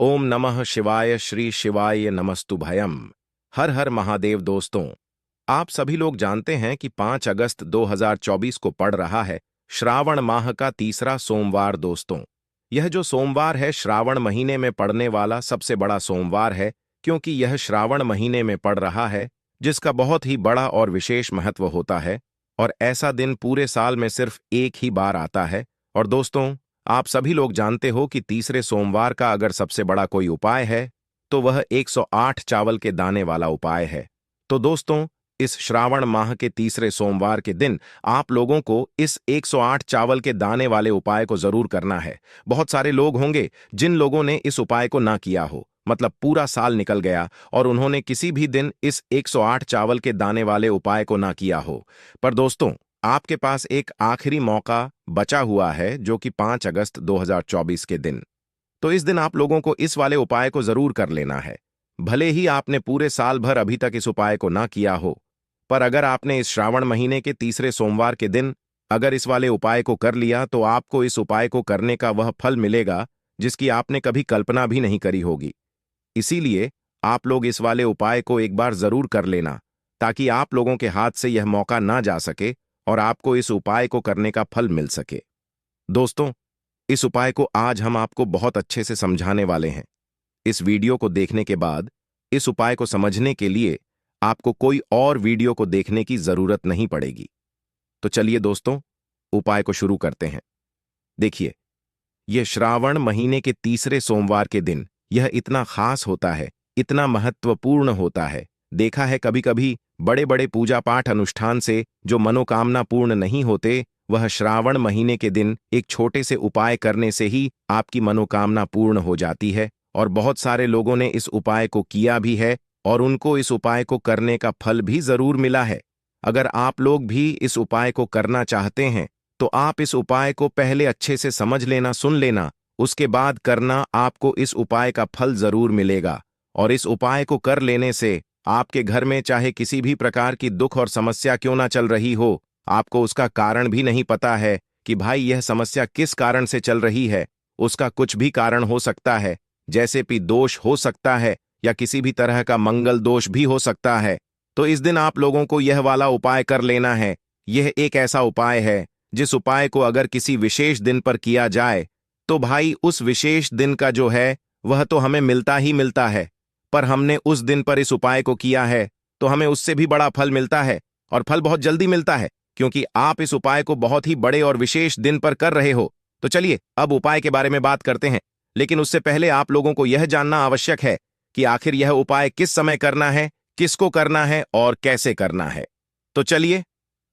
ओम नमः शिवाय श्री शिवाय नमस्तुभयम। हर हर महादेव। दोस्तों, आप सभी लोग जानते हैं कि 5 अगस्त 2024 को पड़ रहा है श्रावण माह का तीसरा सोमवार। दोस्तों, यह जो सोमवार है श्रावण महीने में पड़ने वाला सबसे बड़ा सोमवार है, क्योंकि यह श्रावण महीने में पड़ रहा है, जिसका बहुत ही बड़ा और विशेष महत्व होता है। और ऐसा दिन पूरे साल में सिर्फ एक ही बार आता है। और दोस्तों, आप सभी लोग जानते हो कि तीसरे सोमवार का अगर सबसे बड़ा कोई उपाय है तो वह 108 चावल के दाने वाला उपाय है। तो दोस्तों, इस श्रावण माह के तीसरे सोमवार के दिन आप लोगों को इस 108 चावल के दाने वाले उपाय को जरूर करना है। बहुत सारे लोग होंगे जिन लोगों ने इस उपाय को ना किया हो, मतलब पूरा साल निकल गया और उन्होंने किसी भी दिन इस 108 चावल के दाने वाले उपाय को ना किया हो। पर दोस्तों, आपके पास एक आखिरी मौका बचा हुआ है, जो कि 5 अगस्त 2024 के दिन। तो इस दिन आप लोगों को इस वाले उपाय को जरूर कर लेना है। भले ही आपने पूरे साल भर अभी तक इस उपाय को ना किया हो, पर अगर आपने इस श्रावण महीने के तीसरे सोमवार के दिन अगर इस वाले उपाय को कर लिया तो आपको इस उपाय को करने का वह फल मिलेगा जिसकी आपने कभी कल्पना भी नहीं करी होगी। इसीलिए आप लोग इस वाले उपाय को एक बार जरूर कर लेना, ताकि आप लोगों के हाथ से यह मौका ना जा सके और आपको इस उपाय को करने का फल मिल सके। दोस्तों, इस उपाय को आज हम आपको बहुत अच्छे से समझाने वाले हैं। इस वीडियो को देखने के बाद इस उपाय को समझने के लिए आपको कोई और वीडियो को देखने की जरूरत नहीं पड़ेगी। तो चलिए दोस्तों, उपाय को शुरू करते हैं। देखिए, यह श्रावण महीने के तीसरे सोमवार के दिन यह इतना खास होता है, इतना महत्वपूर्ण होता है। देखा है कभी कभी बड़े बड़े पूजा पाठ अनुष्ठान से जो मनोकामना पूर्ण नहीं होते, वह श्रावण महीने के दिन एक छोटे से उपाय करने से ही आपकी मनोकामना पूर्ण हो जाती है। और बहुत सारे लोगों ने इस उपाय को किया भी है और उनको इस उपाय को करने का फल भी जरूर मिला है। अगर आप लोग भी इस उपाय को करना चाहते हैं तो आप इस उपाय को पहले अच्छे से समझ लेना, सुन लेना, उसके बाद करना। आपको इस उपाय का फल जरूर मिलेगा। और इस उपाय को कर लेने से आपके घर में चाहे किसी भी प्रकार की दुख और समस्या क्यों ना चल रही हो, आपको उसका कारण भी नहीं पता है कि भाई यह समस्या किस कारण से चल रही है, उसका कुछ भी कारण हो सकता है, जैसे कि दोष हो सकता है या किसी भी तरह का मंगल दोष भी हो सकता है। तो इस दिन आप लोगों को यह वाला उपाय कर लेना है। यह एक ऐसा उपाय है जिस उपाय को अगर किसी विशेष दिन पर किया जाए तो भाई उस विशेष दिन का जो है वह तो हमें मिलता ही मिलता है, पर हमने उस दिन पर इस उपाय को किया है तो हमें उससे भी बड़ा फल मिलता है। और फल बहुत जल्दी मिलता है, क्योंकि आप इस उपाय को बहुत ही बड़े और विशेष दिन पर कर रहे हो। तो चलिए अब उपाय के बारे में बात करते हैं, लेकिन उससे पहले आप लोगों को यह जानना आवश्यक है कि आखिर यह उपाय किस समय करना है, किसको करना है और कैसे करना है। तो चलिए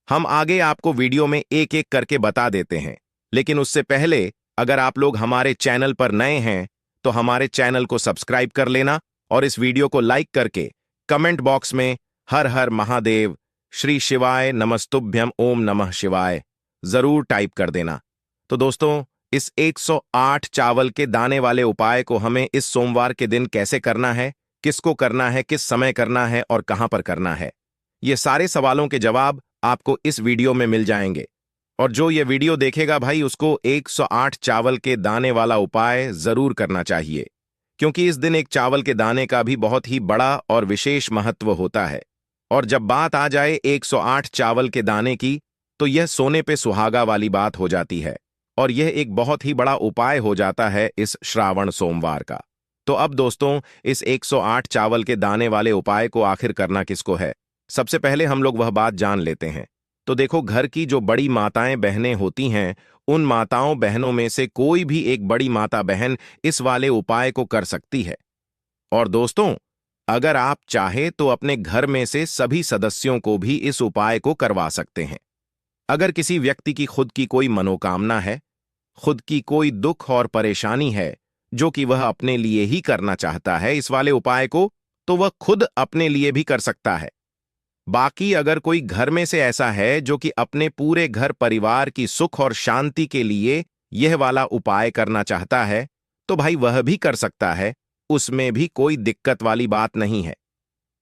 हम आगे आपको वीडियो में एक एक करके बता देते हैं। लेकिन उससे पहले अगर आप लोग हमारे चैनल पर नए हैं तो हमारे चैनल को सब्सक्राइब कर लेना और इस वीडियो को लाइक करके कमेंट बॉक्स में हर हर महादेव, श्री शिवाय नमस्तुभ्यम, ओम नमः शिवाय जरूर टाइप कर देना। तो दोस्तों, इस 108 चावल के दाने वाले उपाय को हमें इस सोमवार के दिन कैसे करना है, किसको करना है, किस समय करना है और कहां पर करना है, ये सारे सवालों के जवाब आपको इस वीडियो में मिल जाएंगे। और जो ये वीडियो देखेगा भाई, उसको 108 चावल के दाने वाला उपाय जरूर करना चाहिए, क्योंकि इस दिन एक चावल के दाने का भी बहुत ही बड़ा और विशेष महत्व होता है। और जब बात आ जाए 108 चावल के दाने की, तो यह सोने पे सुहागा वाली बात हो जाती है और यह एक बहुत ही बड़ा उपाय हो जाता है इस श्रावण सोमवार का। तो अब दोस्तों, इस 108 चावल के दाने वाले उपाय को आखिर करना किसको है, सबसे पहले हम लोग वह बात जान लेते हैं। तो देखो, घर की जो बड़ी माताएं बहनें होती हैं, उन माताओं बहनों में से कोई भी एक बड़ी माता बहन इस वाले उपाय को कर सकती है। और दोस्तों, अगर आप चाहे तो अपने घर में से सभी सदस्यों को भी इस उपाय को करवा सकते हैं। अगर किसी व्यक्ति की खुद की कोई मनोकामना है, खुद की कोई दुख और परेशानी है जो कि वह अपने लिए ही करना चाहता है इस वाले उपाय को, तो वह खुद अपने लिए भी कर सकता है। बाकी अगर कोई घर में से ऐसा है जो कि अपने पूरे घर परिवार की सुख और शांति के लिए यह वाला उपाय करना चाहता है, तो भाई वह भी कर सकता है, उसमें भी कोई दिक्कत वाली बात नहीं है।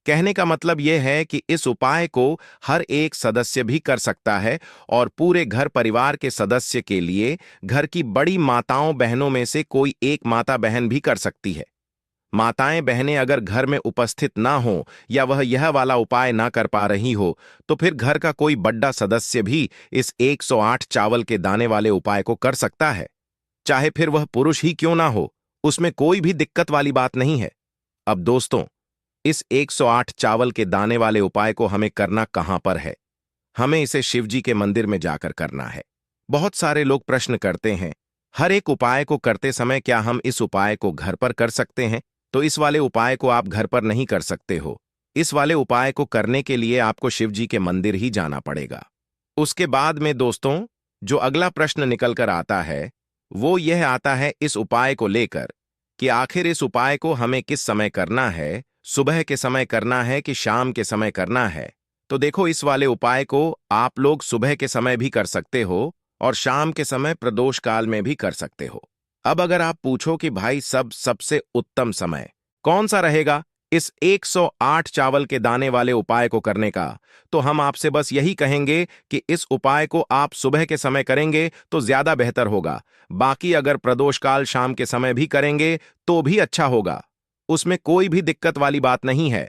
कहने का मतलब यह है कि इस उपाय को हर एक सदस्य भी कर सकता है और पूरे घर परिवार के सदस्य के लिए घर की बड़ी माताओं बहनों में से कोई एक माता बहन भी कर सकती है। माताएं बहनें अगर घर में उपस्थित ना हो या वह यह वाला उपाय ना कर पा रही हो तो फिर घर का कोई बड़ा सदस्य भी इस 108 चावल के दाने वाले उपाय को कर सकता है, चाहे फिर वह पुरुष ही क्यों ना हो। उसमें कोई भी दिक्कत वाली बात नहीं है। अब दोस्तों, इस 108 चावल के दाने वाले उपाय को हमें करना कहां पर है? हमें इसे शिव जी के मंदिर में जाकर करना है। बहुत सारे लोग प्रश्न करते हैं, हर एक उपाय को करते समय क्या हम इस उपाय को घर पर कर सकते हैं? तो इस वाले उपाय को आप घर पर नहीं कर सकते हो। इस वाले उपाय को करने के लिए आपको शिव जी के मंदिर ही जाना पड़ेगा। उसके बाद में दोस्तों, जो अगला प्रश्न निकल कर आता है वो यह आता है इस उपाय को लेकर कि आखिर इस उपाय को हमें किस समय करना है, सुबह के समय करना है कि शाम के समय करना है? तो देखो, इस वाले उपाय को आप लोग सुबह के समय भी कर सकते हो और शाम के समय प्रदोष काल में भी कर सकते हो। अब अगर आप पूछो कि भाई सबसे उत्तम समय कौन सा रहेगा इस 108 चावल के दाने वाले उपाय को करने का, तो हम आपसे बस यही कहेंगे कि इस उपाय को आप सुबह के समय करेंगे तो ज्यादा बेहतर होगा। बाकी अगर प्रदोष काल शाम के समय भी करेंगे तो भी अच्छा होगा, उसमें कोई भी दिक्कत वाली बात नहीं है।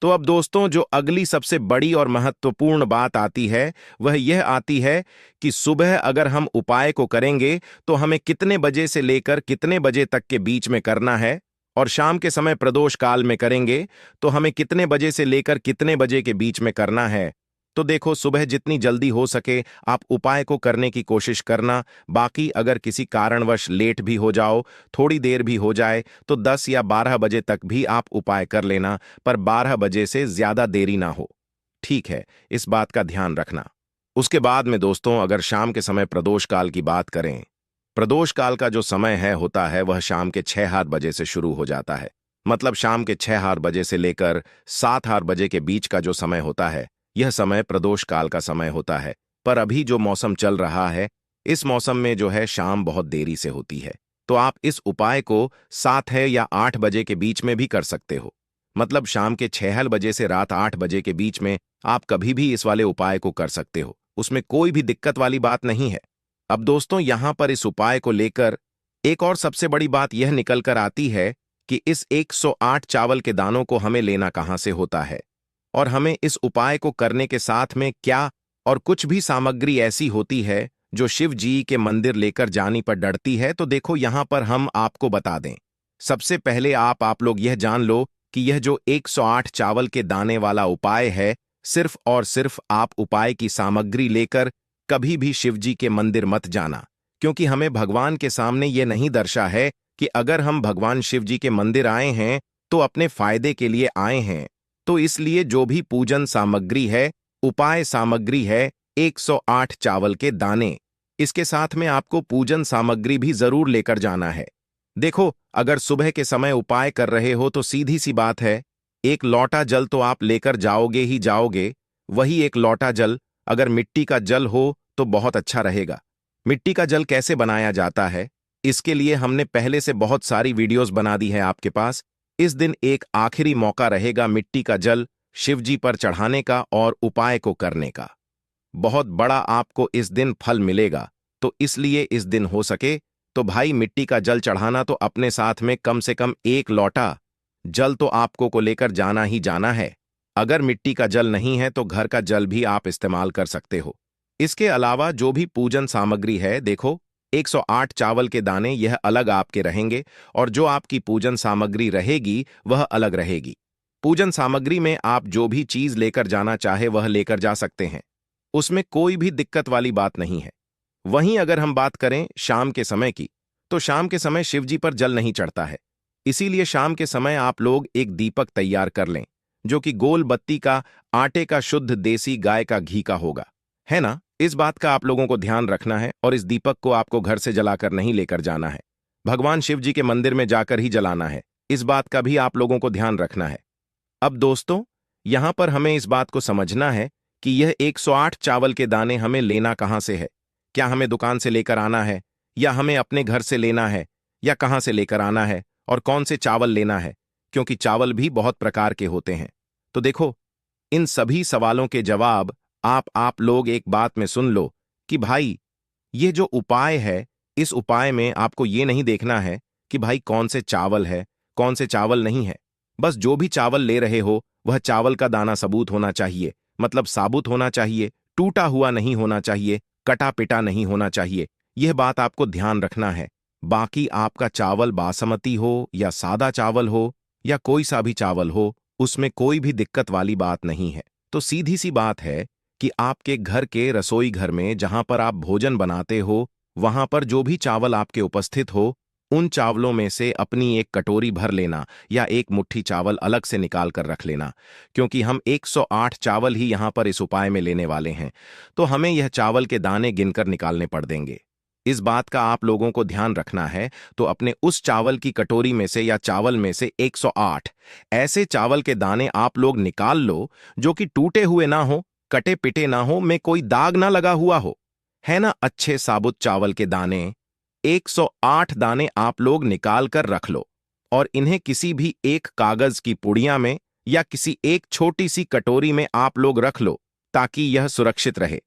तो अब दोस्तों, जो अगली सबसे बड़ी और महत्वपूर्ण बात आती है वह यह आती है कि सुबह अगर हम उपाय को करेंगे तो हमें कितने बजे से लेकर कितने बजे तक के बीच में करना है, और शाम के समय प्रदोष काल में करेंगे तो हमें कितने बजे से लेकर कितने बजे के बीच में करना है। तो देखो, सुबह जितनी जल्दी हो सके आप उपाय को करने की कोशिश करना। बाकी अगर किसी कारणवश लेट भी हो जाओ, थोड़ी देर भी हो जाए, तो 10 या 12 बजे तक भी आप उपाय कर लेना, पर 12 बजे से ज्यादा देरी ना हो। ठीक है, इस बात का ध्यान रखना। उसके बाद में दोस्तों, अगर शाम के समय प्रदोष काल की बात करें, प्रदोष काल का जो समय है होता है वह शाम के 6 बजे से शुरू हो जाता है। मतलब शाम के 6 बजे से लेकर 7 बजे के बीच का जो समय होता है, यह समय प्रदोष काल का समय होता है। पर अभी जो मौसम चल रहा है, इस मौसम में जो है शाम बहुत देरी से होती है। तो आप इस उपाय को 7 है या 8 बजे के बीच में भी कर सकते हो। मतलब शाम के 6 बजे से रात 8 बजे के बीच में आप कभी भी इस वाले उपाय को कर सकते हो, उसमें कोई भी दिक्कत वाली बात नहीं है। अब दोस्तों, यहां पर इस उपाय को लेकर एक और सबसे बड़ी बात यह निकल कर आती है कि इस 108 चावल के दानों को हमें लेना कहां से होता है, और हमें इस उपाय को करने के साथ में क्या और कुछ भी सामग्री ऐसी होती है जो शिव जी के मंदिर लेकर जानी पर डरती है। तो देखो, यहां पर हम आपको बता दें। सबसे पहले आप लोग यह जान लो कि यह जो 108 चावल के दाने वाला उपाय है, सिर्फ और सिर्फ आप उपाय की सामग्री लेकर कभी भी शिव जी के मंदिर मत जाना, क्योंकि हमें भगवान के सामने यह नहीं दर्शा है कि अगर हम भगवान शिव जी के मंदिर आए हैं तो अपने फायदे के लिए आए हैं। तो इसलिए जो भी पूजन सामग्री है, उपाय सामग्री है 108 चावल के दाने, इसके साथ में आपको पूजन सामग्री भी जरूर लेकर जाना है। देखो, अगर सुबह के समय उपाय कर रहे हो तो सीधी सी बात है, एक लोटा जल तो आप लेकर जाओगे ही जाओगे। वही एक लोटा जल अगर मिट्टी का जल हो तो बहुत अच्छा रहेगा। मिट्टी का जल कैसे बनाया जाता है, इसके लिए हमने पहले से बहुत सारी वीडियोस बना दी है आपके पास। इस दिन एक आखिरी मौका रहेगा मिट्टी का जल शिव जी पर चढ़ाने का और उपाय को करने का। बहुत बड़ा आपको इस दिन फल मिलेगा। तो इसलिए इस दिन हो सके तो भाई मिट्टी का जल चढ़ाना तो अपने साथ में कम से कम एक लोटा जल तो आपको को लेकर जाना ही जाना है। अगर मिट्टी का जल नहीं है तो घर का जल भी आप इस्तेमाल कर सकते हो। इसके अलावा जो भी पूजन सामग्री है, देखो 108 चावल के दाने यह अलग आपके रहेंगे, और जो आपकी पूजन सामग्री रहेगी वह अलग रहेगी। पूजन सामग्री में आप जो भी चीज लेकर जाना चाहे वह लेकर जा सकते हैं, उसमें कोई भी दिक्कत वाली बात नहीं है। वहीं अगर हम बात करें शाम के समय की, तो शाम के समय शिव जी पर जल नहीं चढ़ता है। इसीलिए शाम के समय आप लोग एक दीपक तैयार कर लें, जो कि गोल बत्ती का, आटे का, शुद्ध देसी गाय का घी का होगा, है ना। इस बात का आप लोगों को ध्यान रखना है, और इस दीपक को आपको घर से जलाकर नहीं लेकर जाना है, भगवान शिव जी के मंदिर में जाकर ही जलाना है। इस बात का भी आप लोगों को ध्यान रखना है। अब दोस्तों, यहां पर हमें इस बात को समझना है कि यह 108 चावल के दाने हमें लेना कहां से है। क्या हमें दुकान से लेकर आना है, या हमें अपने घर से लेना है, या कहां से लेकर आना है, और कौन से चावल लेना है, क्योंकि चावल भी बहुत प्रकार के होते हैं। तो देखो, इन सभी सवालों के जवाब आप लोग एक बात में सुन लो कि भाई ये जो उपाय है, इस उपाय में आपको ये नहीं देखना है कि भाई कौन से चावल है, कौन से चावल नहीं है। बस जो भी चावल ले रहे हो वह चावल का दाना सबूत होना चाहिए, मतलब साबुत होना चाहिए, टूटा हुआ नहीं होना चाहिए, कटा पिटा नहीं होना चाहिए। यह बात आपको ध्यान रखना है। बाकी आपका चावल बासमती हो या सादा चावल हो या कोई सा भी चावल हो, उसमें कोई भी दिक्कत वाली बात नहीं है। तो सीधी सी बात है कि आपके घर के रसोई घर में जहां पर आप भोजन बनाते हो, वहां पर जो भी चावल आपके उपस्थित हो, उन चावलों में से अपनी एक कटोरी भर लेना या एक मुट्ठी चावल अलग से निकाल कर रख लेना, क्योंकि हम 108 चावल ही यहां पर इस उपाय में लेने वाले हैं, तो हमें यह चावल के दाने गिनकर निकालने पड़ देंगे। इस बात का आप लोगों को ध्यान रखना है। तो अपने उस चावल की कटोरी में से या चावल में से 108 ऐसे चावल के दाने आप लोग निकाल लो जो कि टूटे हुए ना हो, कटे पिटे ना हो, में कोई दाग ना लगा हुआ हो, है ना। अच्छे साबुत चावल के दाने 108 दाने आप लोग निकाल कर रख लो और इन्हें किसी भी एक कागज की पुड़िया में या किसी एक छोटी सी कटोरी में आप लोग रख लो, ताकि यह सुरक्षित रहे।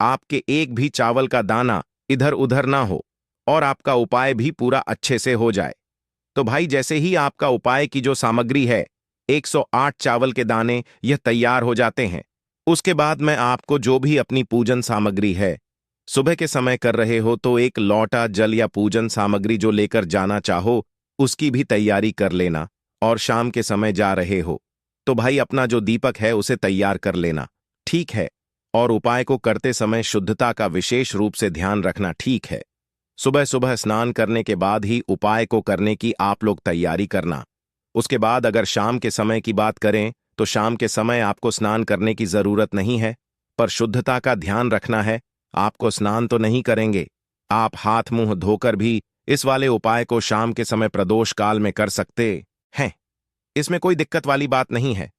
आपके एक भी चावल का दाना इधर उधर ना हो और आपका उपाय भी पूरा अच्छे से हो जाए। तो भाई जैसे ही आपका उपाय की जो सामग्री है, 108 चावल के दाने, यह तैयार हो जाते हैं, उसके बाद मैं आपको जो भी अपनी पूजन सामग्री है, सुबह के समय कर रहे हो तो एक लौटा जल या पूजन सामग्री जो लेकर जाना चाहो उसकी भी तैयारी कर लेना, और शाम के समय जा रहे हो तो भाई अपना जो दीपक है उसे तैयार कर लेना, ठीक है। और उपाय को करते समय शुद्धता का विशेष रूप से ध्यान रखना, ठीक है। सुबह सुबह स्नान करने के बाद ही उपाय को करने की आप लोग तैयारी करना। उसके बाद अगर शाम के समय की बात करें तो शाम के समय आपको स्नान करने की जरूरत नहीं है, पर शुद्धता का ध्यान रखना है। आपको स्नान तो नहीं करेंगे, आप हाथ मुंह धोकर भी इस वाले उपाय को शाम के समय प्रदोष काल में कर सकते हैं, इसमें कोई दिक्कत वाली बात नहीं है।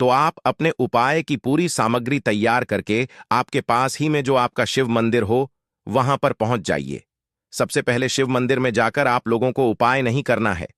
तो आप अपने उपाय की पूरी सामग्री तैयार करके आपके पास ही में जो आपका शिव मंदिर हो वहां पर पहुंच जाइए। सबसे पहले शिव मंदिर में जाकर आप लोगों को उपाय नहीं करना है,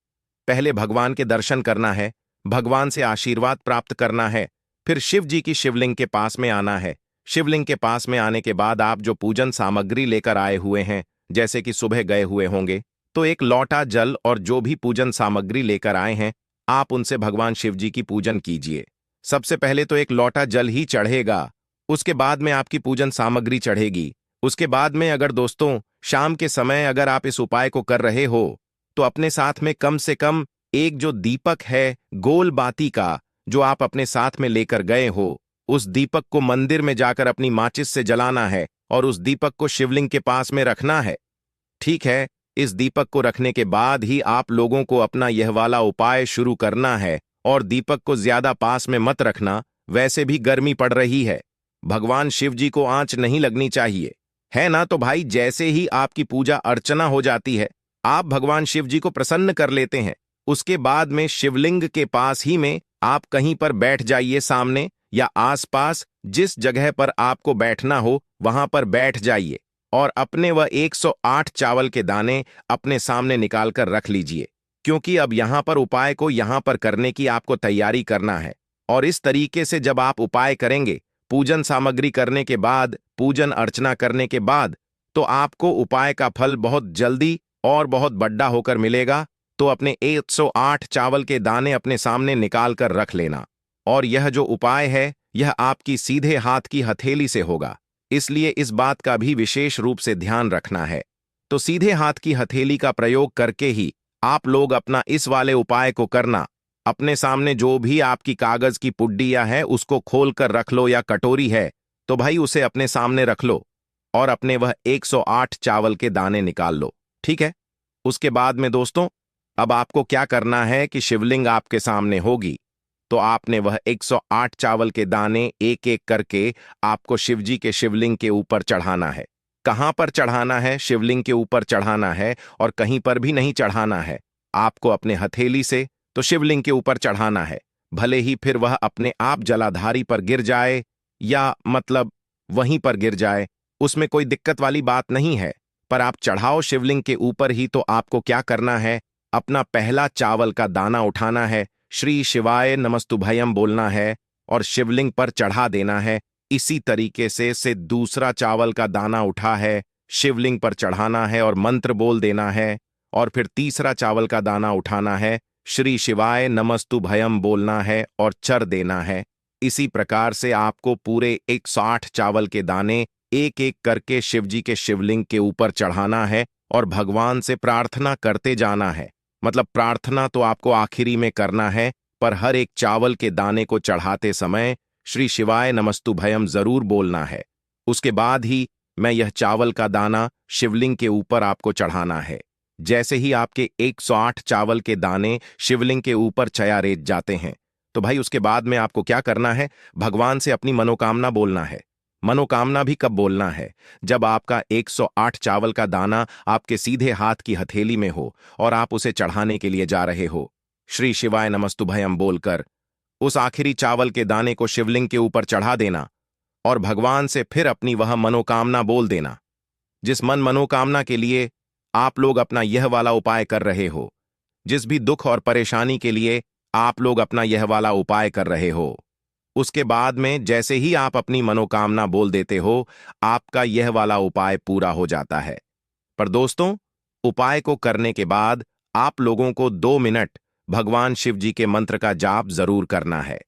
पहले भगवान के दर्शन करना है, भगवान से आशीर्वाद प्राप्त करना है, फिर शिव जी की शिवलिंग के पास में आना है। शिवलिंग के पास में आने के बाद आप जो पूजन सामग्री लेकर आए हुए हैं, जैसे कि सुबह गए हुए होंगे, तो एक लौटा जल और जो भी पूजन सामग्री लेकर आए हैं, आप उनसे भगवान शिव जी की पूजन कीजिए। सबसे पहले तो एक लौटा जल ही चढ़ेगा, उसके बाद में आपकी पूजन सामग्री चढ़ेगी। उसके बाद में अगर दोस्तों शाम के समय अगर आप इस उपाय को कर रहे हो तो अपने साथ में कम से कम एक जो दीपक है गोल बाती का, जो आप अपने साथ में लेकर गए हो, उस दीपक को मंदिर में जाकर अपनी माचिस से जलाना है और उस दीपक को शिवलिंग के पास में रखना है, ठीक है। इस दीपक को रखने के बाद ही आप लोगों को अपना यह वाला उपाय शुरू करना है, और दीपक को ज्यादा पास में मत रखना, वैसे भी गर्मी पड़ रही है, भगवान शिव जी को आंच नहीं लगनी चाहिए, है ना। तो भाई जैसे ही आपकी पूजा अर्चना हो जाती है, आप भगवान शिव जी को प्रसन्न कर लेते हैं, उसके बाद में शिवलिंग के पास ही में आप कहीं पर बैठ जाइए, सामने या आसपास जिस जगह पर आपको बैठना हो वहां पर बैठ जाइए, और अपने वह 108 चावल के दाने अपने सामने निकालकर रख लीजिए, क्योंकि अब यहां पर उपाय को यहां पर करने की आपको तैयारी करना है। और इस तरीके से जब आप उपाय करेंगे, पूजन सामग्री करने के बाद, पूजन अर्चना करने के बाद, तो आपको उपाय का फल बहुत जल्दी और बहुत बड़ा होकर मिलेगा। तो अपने 108 चावल के दाने अपने सामने निकाल कर रख लेना, और यह जो उपाय है यह आपकी सीधे हाथ की हथेली से होगा, इसलिए इस बात का भी विशेष रूप से ध्यान रखना है। तो सीधे हाथ की हथेली का प्रयोग करके ही आप लोग अपना इस वाले उपाय को करना। अपने सामने जो भी आपकी कागज की पुड्डिया है उसको खोल कर रख लो, या कटोरी है तो भाई उसे अपने सामने रख लो और अपने वह 108 चावल के दाने निकाल लो, ठीक है। उसके बाद में दोस्तों अब आपको क्या करना है कि शिवलिंग आपके सामने होगी, तो आपने वह 108 चावल के दाने एक एक करके आपको शिवजी के शिवलिंग के ऊपर चढ़ाना है। कहां पर चढ़ाना है? शिवलिंग के ऊपर चढ़ाना है, और कहीं पर भी नहीं चढ़ाना है। आपको अपने हथेली से तो शिवलिंग के ऊपर चढ़ाना है, भले ही फिर वह अपने आप जलाधारी पर गिर जाए या मतलब वहीं पर गिर जाए, उसमें कोई दिक्कत वाली बात नहीं है, पर आप चढ़ाओ शिवलिंग के ऊपर ही। तो आपको क्या करना है, अपना पहला चावल का दाना उठाना है, श्री शिवाय नमस्तुभयम बोलना है और शिवलिंग पर चढ़ा देना है। इसी तरीके से दूसरा चावल का दाना उठा है, शिवलिंग पर चढ़ाना है और मंत्र बोल देना है, और फिर तीसरा चावल का दाना उठाना है, श्री शिवाय नमस्तु भयम बोलना है और चर देना है। इसी प्रकार से आपको पूरे 108 चावल के दाने एक एक करके शिवजी के शिवलिंग के ऊपर चढ़ाना है और भगवान से प्रार्थना करते जाना है। मतलब प्रार्थना तो आपको आखिरी में करना है, पर हर एक चावल के दाने को चढ़ाते समय श्री शिवाय नमस्तु भयम जरूर बोलना है। उसके बाद ही मैं यह चावल का दाना शिवलिंग के ऊपर आपको चढ़ाना है। जैसे ही आपके 108 चावल के दाने शिवलिंग के ऊपर चया रेत जाते हैं, तो भाई उसके बाद में आपको क्या करना है, भगवान से अपनी मनोकामना बोलना है। मनोकामना भी कब बोलना है, जब आपका 108 चावल का दाना आपके सीधे हाथ की हथेली में हो और आप उसे चढ़ाने के लिए जा रहे हो। श्री शिवाय नमस्तुभयम बोलकर उस आखिरी चावल के दाने को शिवलिंग के ऊपर चढ़ा देना और भगवान से फिर अपनी वह मनोकामना बोल देना, जिस मनोकामना के लिए आप लोग अपना यह वाला उपाय कर रहे हो, जिस भी दुख और परेशानी के लिए आप लोग अपना यह वाला उपाय कर रहे हो। उसके बाद में जैसे ही आप अपनी मनोकामना बोल देते हो, आपका यह वाला उपाय पूरा हो जाता है। पर दोस्तों, उपाय को करने के बाद आप लोगों को 2 मिनट भगवान शिव जी के मंत्र का जाप जरूर करना है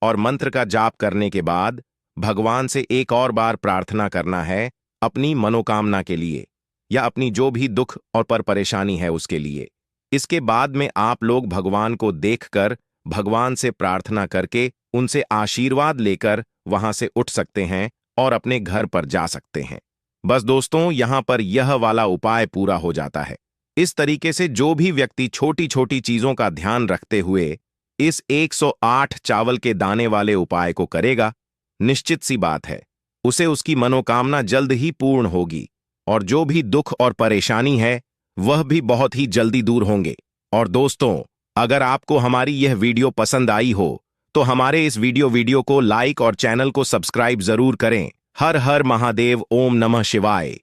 और मंत्र का जाप करने के बाद भगवान से एक और बार प्रार्थना करना है अपनी मनोकामना के लिए या अपनी जो भी दुख और परेशानी है उसके लिए। इसके बाद में आप लोग भगवान को देखकर भगवान से प्रार्थना करके उनसे आशीर्वाद लेकर वहां से उठ सकते हैं और अपने घर पर जा सकते हैं। बस दोस्तों, यहां पर यह वाला उपाय पूरा हो जाता है। इस तरीके से जो भी व्यक्ति छोटी छोटी चीजों का ध्यान रखते हुए इस 108 चावल के दाने वाले उपाय को करेगा, निश्चित सी बात है उसे उसकी मनोकामना जल्द ही पूर्ण होगी और जो भी दुख और परेशानी है वह भी बहुत ही जल्दी दूर होंगे। और दोस्तों, अगर आपको हमारी यह वीडियो पसंद आई हो तो हमारे इस वीडियो को लाइक और चैनल को सब्सक्राइब जरूर करें। हर हर महादेव, ओम नमः शिवाय।